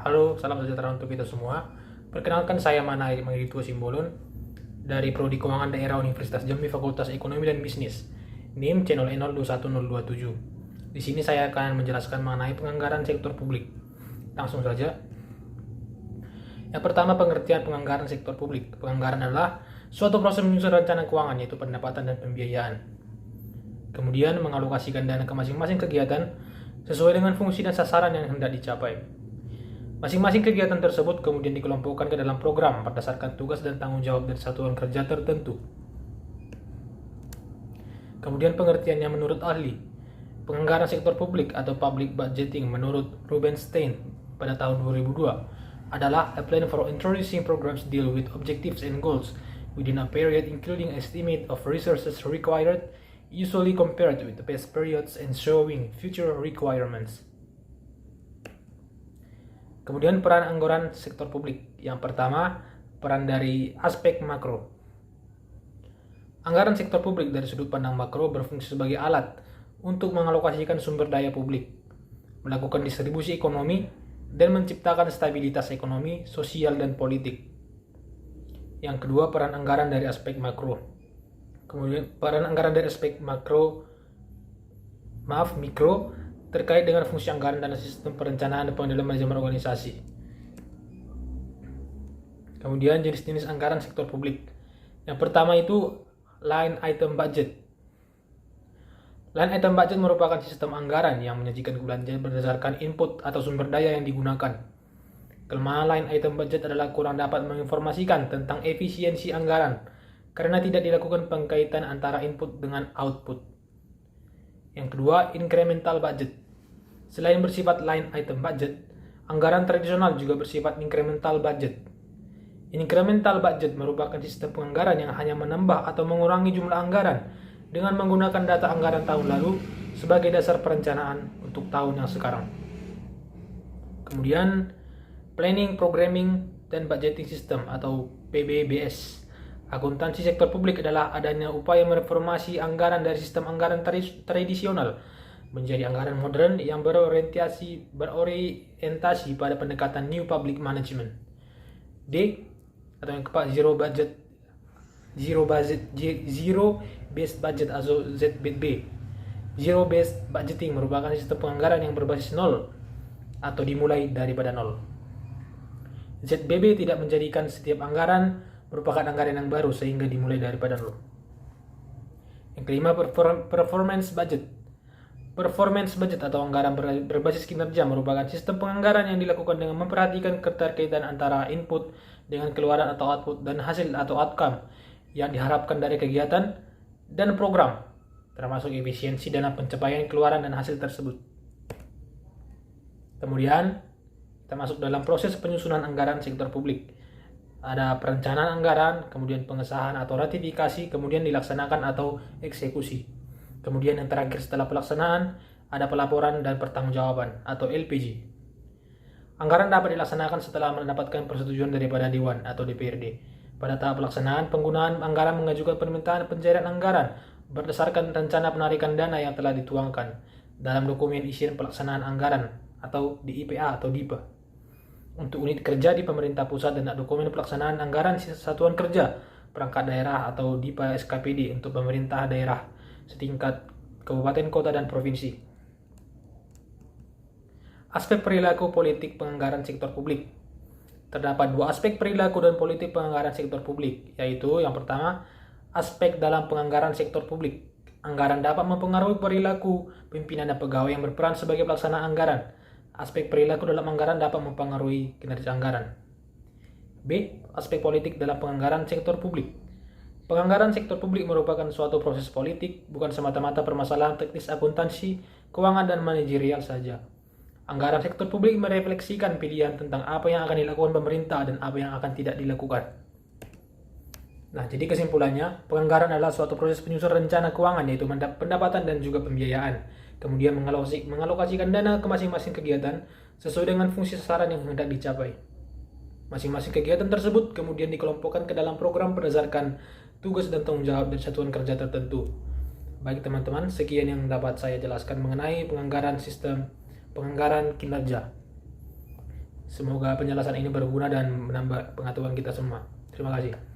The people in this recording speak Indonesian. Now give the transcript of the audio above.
Halo, salam sejahtera untuk kita semua. Perkenalkan saya Manai Magditua Simbolon dari Prodi Keuangan Daerah Universitas Jambi Fakultas Ekonomi dan Bisnis. NIM channel E021027. Di sini saya akan menjelaskan mengenai penganggaran sektor publik. Langsung saja. Yang pertama, pengertian penganggaran sektor publik. Penganggaran adalah suatu proses menyusun rencana keuangan, yaitu pendapatan dan pembiayaan. Kemudian mengalokasikan dana ke masing-masing kegiatan sesuai dengan fungsi dan sasaran yang hendak dicapai. Masing-masing kegiatan tersebut kemudian dikelompokkan ke dalam program berdasarkan tugas dan tanggung jawab dari satuan kerja tertentu. Kemudian pengertiannya menurut ahli. Penganggaran sektor publik atau public budgeting menurut Rubenstein pada tahun 2002 adalah a plan for introducing programs deal with objectives and goals within a period including estimate of resources required, usually compared with the past periods and showing future requirements. Kemudian peran anggaran sektor publik. Yang pertama, peran dari aspek makro. Anggaran sektor publik dari sudut pandang makro berfungsi sebagai alat untuk mengalokasikan sumber daya publik, melakukan distribusi ekonomi, dan menciptakan stabilitas ekonomi, sosial, dan politik. Yang kedua, peran anggaran dari aspek makro. Kemudian peran anggaran dari aspek mikro terkait dengan fungsi anggaran dan sistem perencanaan dan pengendalian manajemen organisasi. Kemudian jenis-jenis anggaran sektor publik. Yang pertama itu line item budget. Line item budget merupakan sistem anggaran yang menyajikan belanja berdasarkan input atau sumber daya yang digunakan. Kelemahan line item budget adalah kurang dapat menginformasikan tentang efisiensi anggaran karena tidak dilakukan pengkaitan antara input dengan output. Yang kedua, incremental budget. Selain bersifat line item budget, anggaran tradisional juga bersifat incremental budget. Incremental budget merupakan sistem penganggaran yang hanya menambah atau mengurangi jumlah anggaran dengan menggunakan data anggaran tahun lalu sebagai dasar perencanaan untuk tahun yang sekarang. Kemudian, planning, programming, dan budgeting system atau PBBS. Akuntansi sektor publik adalah adanya upaya mereformasi anggaran dari sistem anggaran tradisional menjadi anggaran modern yang berorientasi pada pendekatan New Public Management. D atau yang keempat, zero based budget atau ZBB. Zero based budgeting merupakan sistem penganggaran yang berbasis nol atau dimulai daripada nol. ZBB tidak menjadikan setiap anggaran merupakan anggaran yang baru sehingga dimulai daripada nol. Yang kelima, performance budget. Performance budget atau anggaran berbasis kinerja merupakan sistem penganggaran yang dilakukan dengan memperhatikan keterkaitan antara input dengan keluaran atau output dan hasil atau outcome yang diharapkan dari kegiatan dan program, termasuk efisiensi dalam pencapaian keluaran dan hasil tersebut. Kemudian, kita masuk dalam proses penyusunan anggaran sektor publik. Ada perencanaan anggaran, kemudian pengesahan atau ratifikasi, kemudian dilaksanakan atau eksekusi. Kemudian yang terakhir setelah pelaksanaan, ada pelaporan dan pertanggungjawaban atau LPG. Anggaran dapat dilaksanakan setelah mendapatkan persetujuan daripada Dewan atau DPRD. Pada tahap pelaksanaan, penggunaan anggaran mengajukan permintaan pencairan anggaran berdasarkan rencana penarikan dana yang telah dituangkan dalam dokumen isian pelaksanaan anggaran atau DIPA atau DIPA. Untuk unit kerja di pemerintah pusat dan dokumen pelaksanaan anggaran satuan kerja perangkat daerah atau DIPA SKPD untuk pemerintah daerah setingkat kabupaten, kota, dan provinsi. Aspek perilaku politik penganggaran sektor publik. Terdapat dua aspek perilaku dan politik penganggaran sektor publik, yaitu yang pertama, aspek dalam penganggaran sektor publik. Anggaran dapat mempengaruhi perilaku pimpinan dan pegawai yang berperan sebagai pelaksana anggaran. Aspek perilaku dalam anggaran dapat mempengaruhi kinerja anggaran. B. Aspek politik dalam penganggaran sektor publik. Penganggaran sektor publik merupakan suatu proses politik, bukan semata-mata permasalahan teknis akuntansi, keuangan, dan manajerial saja. Anggaran sektor publik merefleksikan pilihan tentang apa yang akan dilakukan pemerintah dan apa yang akan tidak dilakukan. Nah, jadi kesimpulannya, penganggaran adalah suatu proses penyusunan rencana keuangan, yaitu pendapatan dan juga pembiayaan. Kemudian mengalokasikan dana ke masing-masing kegiatan sesuai dengan fungsi sasaran yang hendak dicapai. Masing-masing kegiatan tersebut kemudian dikelompokkan ke dalam program berdasarkan tugas dan tanggung jawab dari satuan kerja tertentu. Baik teman-teman, sekian yang dapat saya jelaskan mengenai penganggaran sistem penganggaran kinerja. Semoga penjelasan ini berguna dan menambah pengetahuan kita semua. Terima kasih.